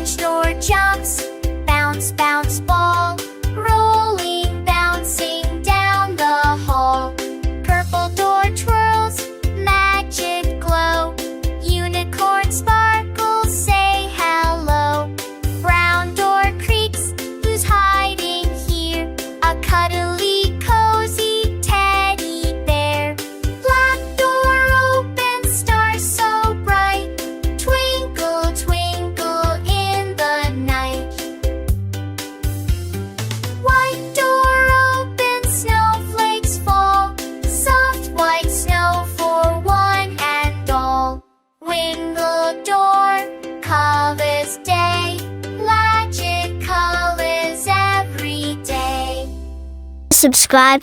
Orange door jumps, bounce, bounce ball, rolling, bouncing down the hall. Purple door twirls, magic glow, unicorn sparkles, say hello. Brown door creaks, who's hiding here? A cuddly, cozy teddy bear. Black door opens, stars so bright, twinkle, twinkle in the night. White door opens, snowflakes fall, soft white snow for one and all. Wingle door colors day, magic colors every day. Subscribe.